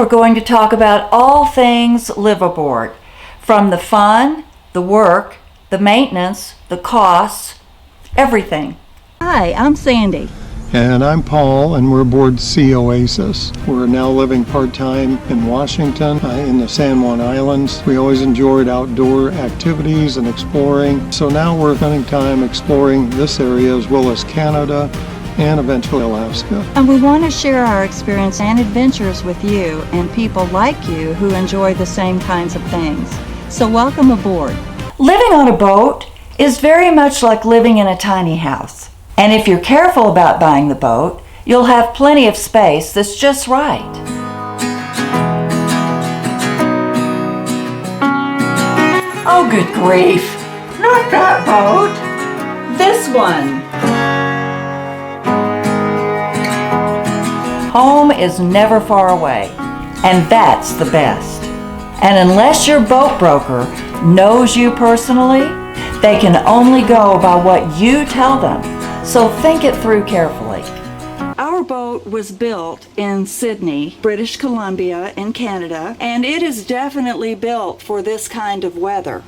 we're going to talk about all things liveaboard, from the fun, the work, the maintenance, the costs, everything. Hi, I'm Sandy. And I'm Paul, and we're aboard Sea Oasis. We're now living part-time in Washington, in the San Juan Islands. We always enjoyed outdoor activities and exploring, so now we're spending time exploring this area as well as Canada and eventually Alaska. And we want to share our experience and adventures with you and people like you who enjoy the same kinds of things. So welcome aboard. Living on a boat is very much like living in a tiny house. And if you're careful about buying the boat, you'll have plenty of space that's just right. Oh, good grief. Not that boat. This one. Home is never far away, and that's the best. And unless your boat broker knows you personally, they can only go by what you tell them. So think it through carefully. Our boat was built in Sydney, British Columbia in Canada, and it is definitely built for this kind of weather.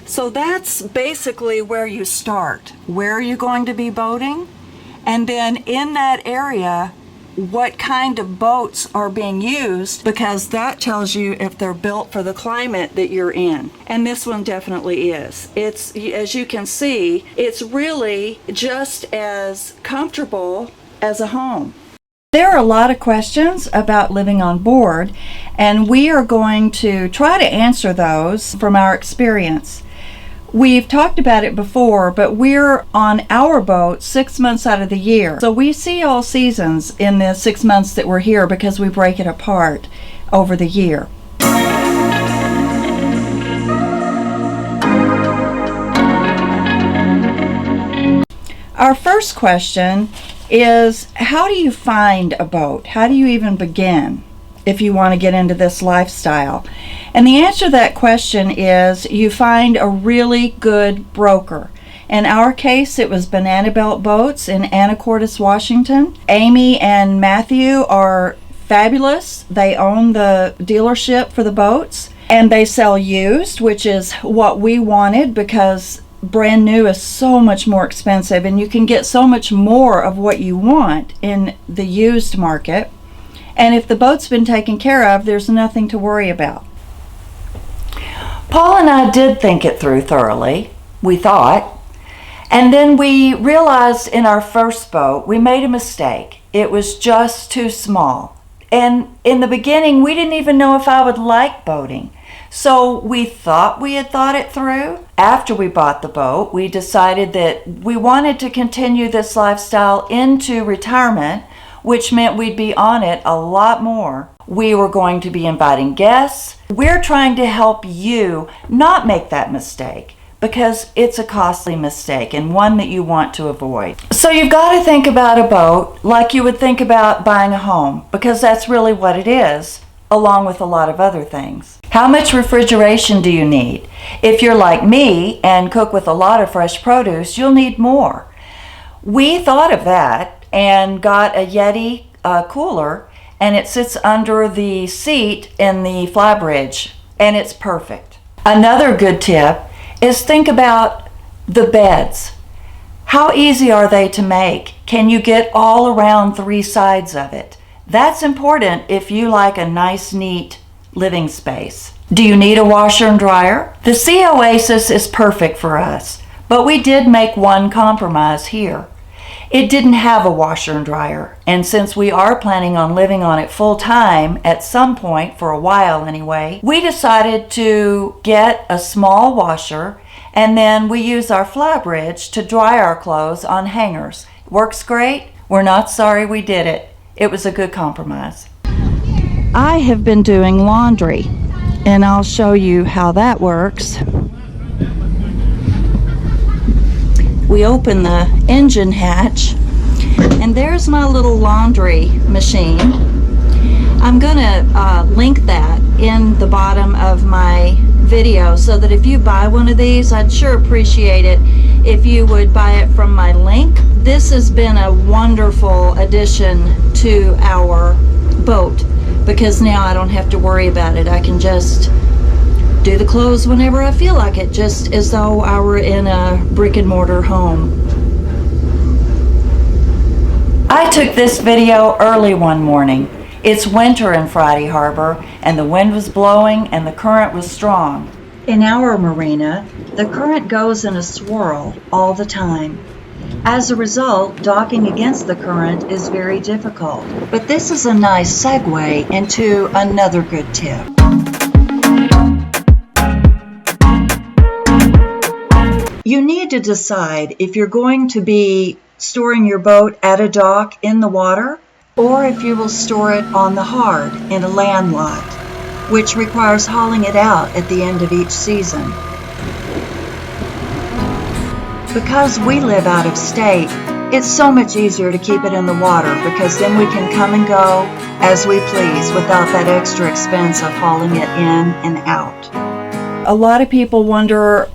So that's basically where you start. Where are you going to be boating? And then in that area, what kind of boats are being used, because that tells you if they're built for the climate that you're in. And this one definitely is. It's, as you can see, it's really just as comfortable as a home. There are a lot of questions about living on board, and we are going to try to answer those from our experience. We've talked about it before, but we're on our boat 6 months out of the year. So we see all seasons in the 6 months that we're here because we break it apart over the year. Our first question is, how do you find a boat? How do you even begin if you want to get into this lifestyle? And the answer to that question is you find a really good broker. In our case, it was Banana Belt Boats in Anacortes, Washington. Amy and Matthew are fabulous. They own the dealership for the boats, and they sell used, which is what we wanted because brand new is so much more expensive, and you can get so much more of what you want in the used market. And if the boat's been taken care of, there's nothing to worry about. Paul and I did think it through thoroughly, we thought. And then we realized in our first boat, we made a mistake. It was just too small. And in the beginning, we didn't even know if I would like boating. So we thought we had thought it through. After we bought the boat, we decided that we wanted to continue this lifestyle into retirement, which meant we'd be on it a lot more. We were going to be inviting guests. We're trying to help you not make that mistake because it's a costly mistake and one that you want to avoid. So you've got to think about a boat like you would think about buying a home, because that's really what it is, along with a lot of other things. How much refrigeration do you need? If you're like me and cook with a lot of fresh produce, you'll need more. We thought of that and got a Yeti cooler, and it sits under the seat in the flybridge, and it's perfect. Another good tip is think about the beds. How easy are they to make? Can you get all around 3 sides of it? That's important if you like a nice, neat living space. Do you need a washer and dryer? The Sea Oasis is perfect for us, but we did make one compromise here. It didn't have a washer and dryer, and since we are planning on living on it full time at some point, for a while anyway, we decided to get a small washer, and then we use our flybridge to dry our clothes on hangers. Works great. We're not sorry we did it. It was a good compromise. I have been doing laundry, and I'll show you how that works. We open the engine hatch, and there's my little laundry machine. I'm gonna link that in the bottom of my video so that if you buy one of these, I'd sure appreciate it if you would buy it from my link. This has been a wonderful addition to our boat because now I don't have to worry about it. I can just do the clothes whenever I feel like it, just as though I were in a brick and mortar home. I took this video early one morning. It's winter in Friday Harbor, and the wind was blowing and the current was strong. In our marina, the current goes in a swirl all the time. As a result, docking against the current is very difficult. But this is a nice segue into another good tip. You need to decide if you're going to be storing your boat at a dock in the water, or if you will store it on the hard in a land lot, which requires hauling it out at the end of each season. Because we live out of state, it's so much easier to keep it in the water, because then we can come and go as we please without that extra expense of hauling it in and out. A lot of people wonder,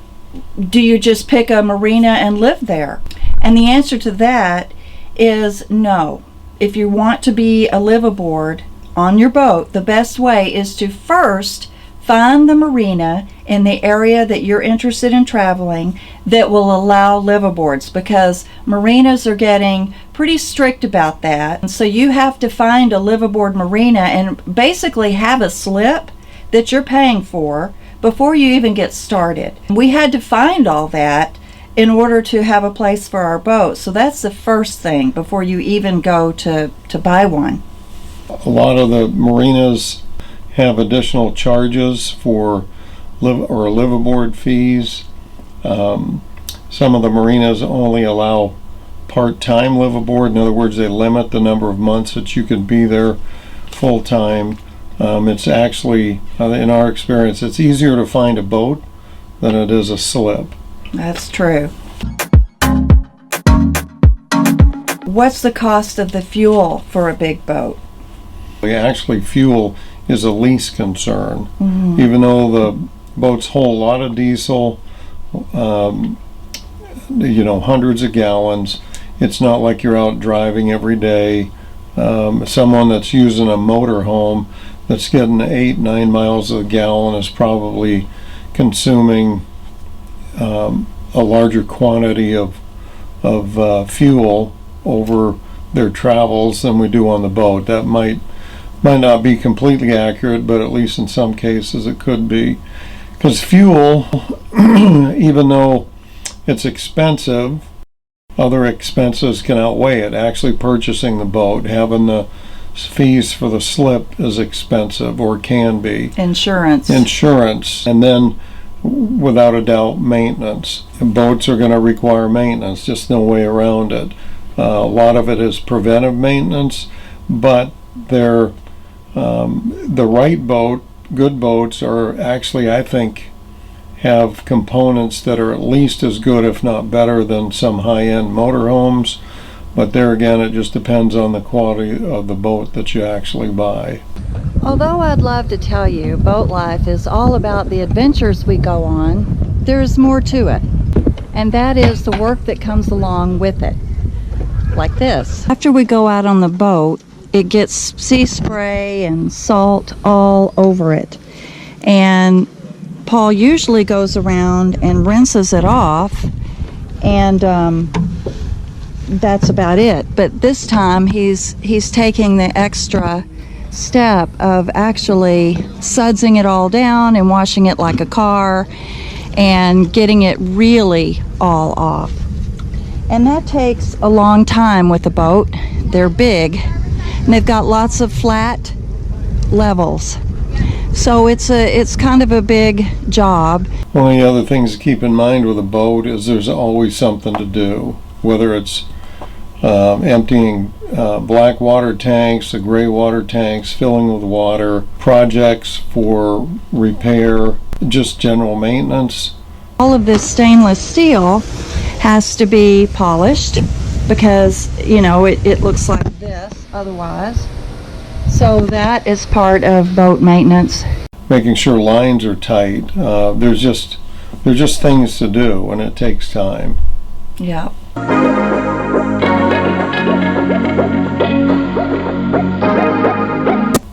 do you just pick a marina and live there? And the answer to that is no. If you want to be a liveaboard on your boat, the best way is to first find the marina in the area that you're interested in traveling that will allow liveaboards, because marinas are getting pretty strict about that. And so you have to find a liveaboard marina and basically have a slip that you're paying for before you even get started. We had to find all that in order to have a place for our boat. So that's the first thing before you even go to buy one. A lot of the marinas have additional charges for liveaboard fees. Some of the marinas only allow part-time liveaboard. In other words, they limit the number of months that you can be there full-time. It's actually, in our experience, it's easier to find a boat than it is a slip. That's true. What's the cost of the fuel for a big boat? Actually, fuel is a least concern. Even though the boats hold a lot of diesel, hundreds of gallons, it's not like you're out driving every day. Someone that's using a motor home that's getting 8-9 miles a gallon is probably consuming a larger quantity of fuel over their travels than we do on the boat. That might not be completely accurate, but at least in some cases it could be. Because fuel, even though it's expensive, other expenses can outweigh it. Actually purchasing the boat, having the fees for the slip is expensive, or can be. Insurance, and then without a doubt maintenance. Boats are going to require maintenance, just no way around it. A lot of it is preventive maintenance, but they're the right boat, good boats are actually, I think, have components that are at least as good, if not better, than some high-end motorhomes. But there again, it just depends on the quality of the boat that you actually buy. Although I'd love to tell you boat life is all about the adventures we go on, there's more to it. And that is the work that comes along with it. Like this. After we go out on the boat, it gets sea spray and salt all over it. And Paul usually goes around and rinses it off, and that's about it. But this time he's taking the extra step of actually sudsing it all down and washing it like a car and getting it really all off. And that takes a long time with a boat. They're big and they've got lots of flat levels. So it's kind of a big job. One of the other things to keep in mind with a boat is there's always something to do, whether it's emptying black water tanks, the gray water tanks, filling with water, projects for repair, just general maintenance. All of this stainless steel has to be polished because, it looks like this otherwise. So that is part of boat maintenance. Making sure lines are tight. There's just things to do, and it takes time. Yeah.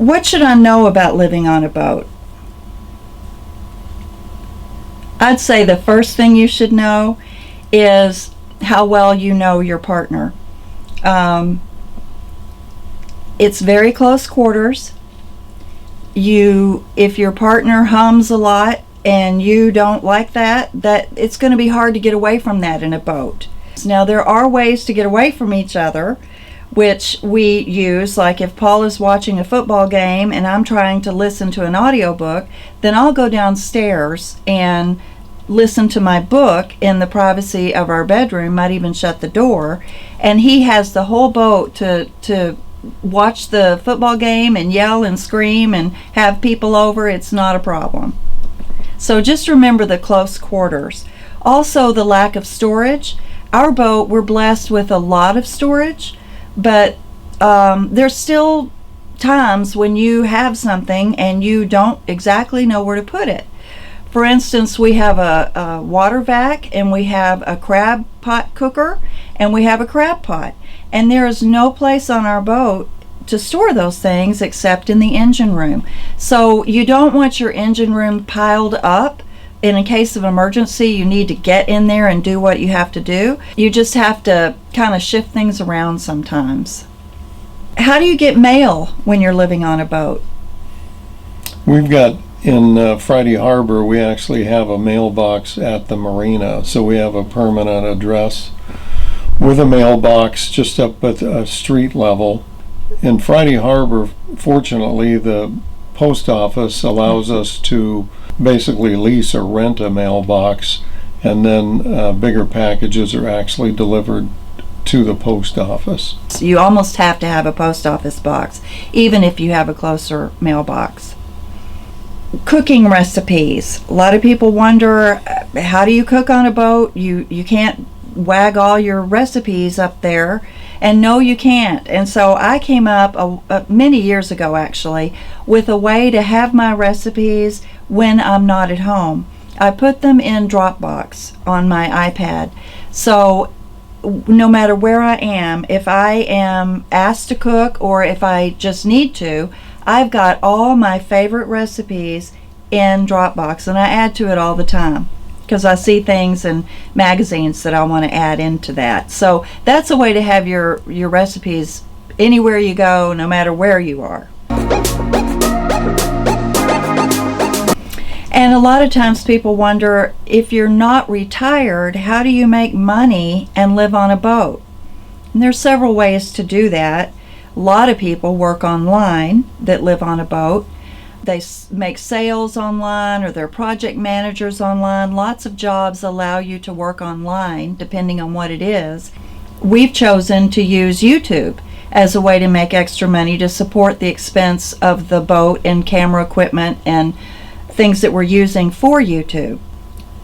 What should I know about living on a boat? I'd say the first thing you should know is how well you know your partner. It's very close quarters. If your partner hums a lot and you don't like that it's going to be hard to get away from that in a boat. Now, there are ways to get away from each other, which we use. Like if Paul is watching a football game and I'm trying to listen to an audiobook, then I'll go downstairs and listen to my book in the privacy of our bedroom, might even shut the door, and he has the whole boat to watch the football game and yell and scream and have people over. It's not a problem. So just remember the close quarters. Also, the lack of storage. Our boat, we're blessed with a lot of storage, but there's still times when you have something and you don't exactly know where to put it. For instance, we have a water vac, and we have a crab pot cooker, and we have a crab pot. And there is no place on our boat to store those things except in the engine room. So you don't want your engine room piled up. In case of emergency, you need to get in there and do what you have to do. You just have to kind of shift things around sometimes. How do you get mail when you're living on a boat? We've got in Friday Harbor, we actually have a mailbox at the marina, so we have a permanent address with a mailbox just up at a street level. In Friday Harbor, fortunately, the post office allows us to basically lease or rent a mailbox, and then bigger packages are actually delivered to the post office. So you almost have to have a post office box, even if you have a closer mailbox. Cooking recipes. A lot of people wonder, how do you cook on a boat? You can't wag all your recipes up there. And no, you can't. And so I came up many years ago, actually, with a way to have my recipes when I'm not at home. I put them in Dropbox on my iPad. So no matter where I am, if I am asked to cook or if I just need to, I've got all my favorite recipes in Dropbox, and I add to it all the time because I see things in magazines that I want to add into that. So that's a way to have your recipes anywhere you go, no matter where you are. And a lot of times people wonder, if you're not retired, how do you make money and live on a boat? And there's several ways to do that. A lot of people work online that live on a boat. They make sales online, or they're project managers online. Lots of jobs allow you to work online, depending on what it is. We've chosen to use YouTube as a way to make extra money to support the expense of the boat and camera equipment and things that we're using for YouTube.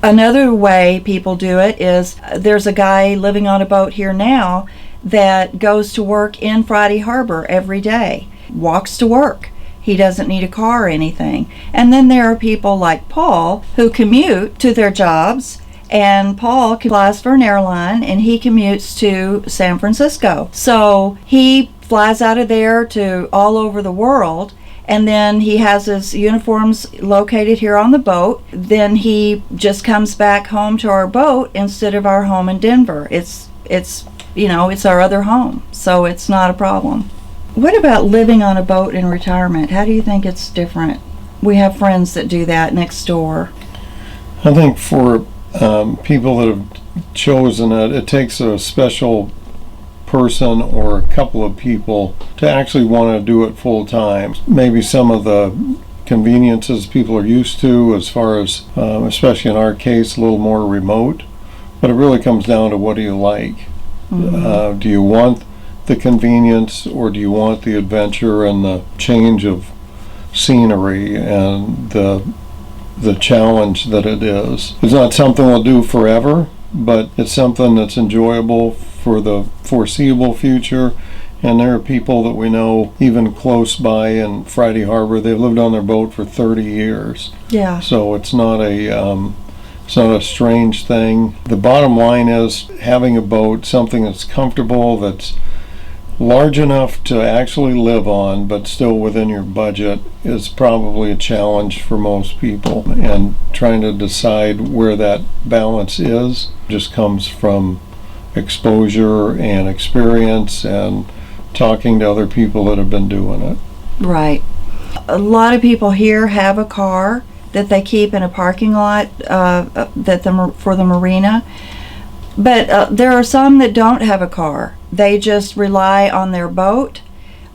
Another way people do it is, there's a guy living on a boat here now that goes to work in Friday Harbor every day, walks to work. He doesn't need a car or anything. And then there are people like Paul who commute to their jobs, and Paul flies for an airline and he commutes to San Francisco. So he flies out of there to all over the world, and then he has his uniforms located here on the boat. Then he just comes back home to our boat instead of our home in Denver. It's our other home, so it's not a problem. What about living on a boat in retirement? How do you think it's different? We have friends that do that next door. I think for people that have chosen it, it takes a special person or a couple of people to actually want to do it full time. Maybe some of the conveniences people are used to, as far as, especially in our case, a little more remote. But it really comes down to, what do you like? Mm-hmm. Do you want the convenience, or do you want the adventure and the change of scenery and the challenge that it is? It's not something we'll do forever, but it's something that's enjoyable for the foreseeable future. And there are people that we know, even close by in Friday Harbor, they've lived on their boat for 30 years. Yeah. So it's not a strange thing. The bottom line is, having a boat, something that's comfortable, that's large enough to actually live on, but still within your budget is probably a challenge for most people. And trying to decide where that balance is just comes from exposure and experience and talking to other people that have been doing it. Right. A lot of people here have a car that they keep in a parking lot for the marina. But there are some that don't have a car. They just rely on their boat,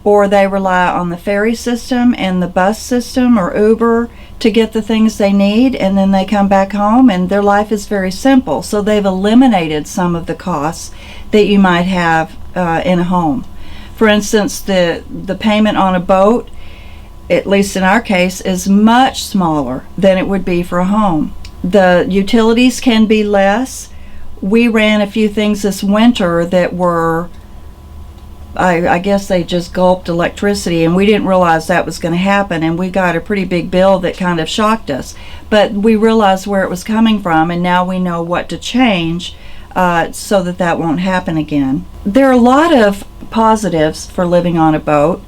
or they rely on the ferry system and the bus system or Uber to get the things they need, and then they come back home and their life is very simple. So they've eliminated some of the costs that you might have in a home. For instance, the payment on a boat, at least in our case, is much smaller than it would be for a home. The utilities can be less. We ran a few things this winter that were, I guess they just gulped electricity, and we didn't realize that was going to happen, and we got a pretty big bill that kind of shocked us. But we realized where it was coming from, and now we know what to change so that won't happen again. There are a lot of positives for living on a boat.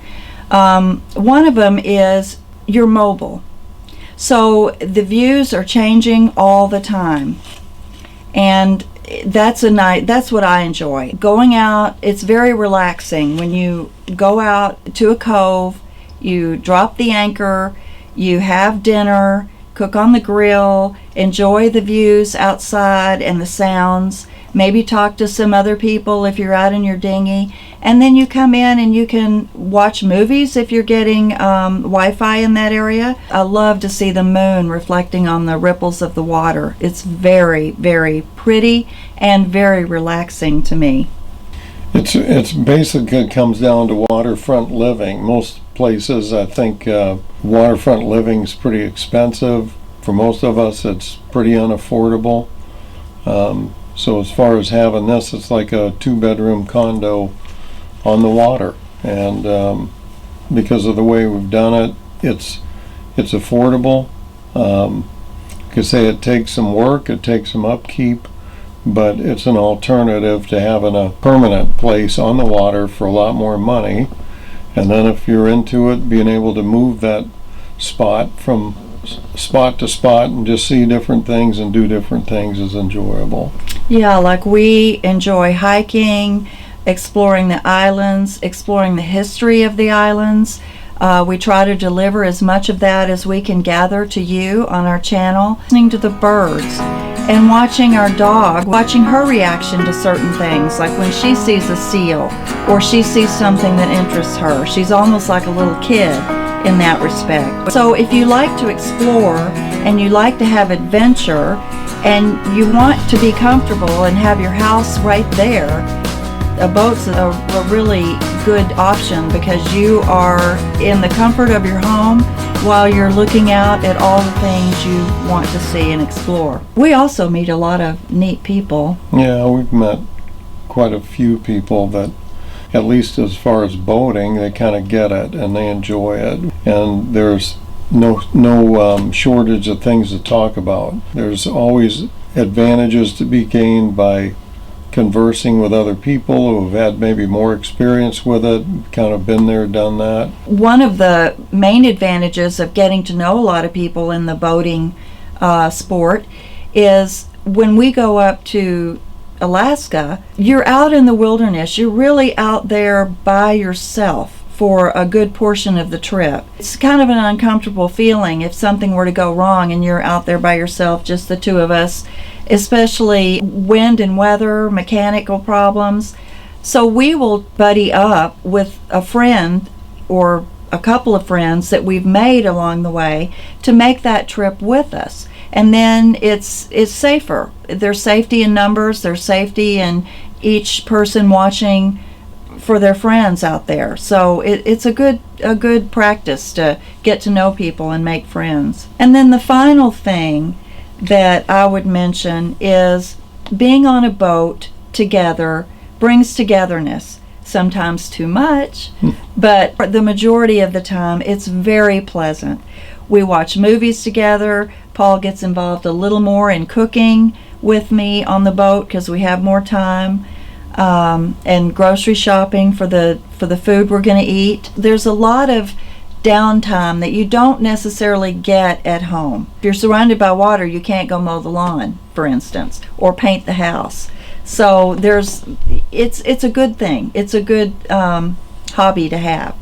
One of them is you're mobile. So the views are changing all the time. And that's what I enjoy. Going out, it's very relaxing when you go out to a cove, you drop the anchor, you have dinner, cook on the grill, enjoy the views outside and the sounds, maybe talk to some other people if you're out in your dinghy, and then you come in and you can watch movies if you're getting Wi-Fi in that area. I love to see the moon reflecting on the ripples of the water. It's very, very pretty and very relaxing to me. It's basically comes down to waterfront living. Most places, I think, waterfront living is pretty expensive. For most of us, it's pretty unaffordable. So as far as having this, it's like a 2-bedroom condo on the water, and because of the way we've done it, it's affordable. Like I say, it takes some work, it takes some upkeep, but it's an alternative to having a permanent place on the water for a lot more money. And then if you're into it, being able to move that spot from spot to spot and just see different things and do different things is enjoyable. Yeah, like we enjoy hiking, exploring the islands, exploring the history of the islands. We try to deliver as much of that as we can gather to you on our channel. Listening to the birds and watching our dog, watching her reaction to certain things, like when she sees a seal or she sees something that interests her. She's almost like a little kid in that respect. So if you like to explore and you like to have adventure and you want to be comfortable and have your house right there, a boat's a really good option because you are in the comfort of your home while you're looking out at all the things you want to see and explore. We also meet a lot of neat people. Yeah, we've met quite a few people that, at least as far as boating, they kind of get it and they enjoy it. And there's no shortage of things to talk about. There's always advantages to be gained by conversing with other people who have had maybe more experience with it, kind of been there, done that. One of the main advantages of getting to know a lot of people in the boating sport is when we go up to Alaska, you're out in the wilderness. You're really out there by yourself for a good portion of the trip. It's kind of an uncomfortable feeling if something were to go wrong and you're out there by yourself, just the two of us, especially wind and weather, mechanical problems. So we will buddy up with a friend or a couple of friends that we've made along the way to make that trip with us. And then it's safer. There's safety in numbers, there's safety in each person watching for their friends out there. So it's a good practice to get to know people and make friends. And then the final thing that I would mention is being on a boat together brings togetherness. Sometimes too much, but the majority of the time it's very pleasant. We watch movies together. Paul gets involved a little more in cooking with me on the boat because we have more time. and grocery shopping for the food we're going to eat. There's a lot of downtime that you don't necessarily get at home. If you're surrounded by water, you can't go mow the lawn, for instance, or paint the house. So it's a good thing. It's a good hobby to have.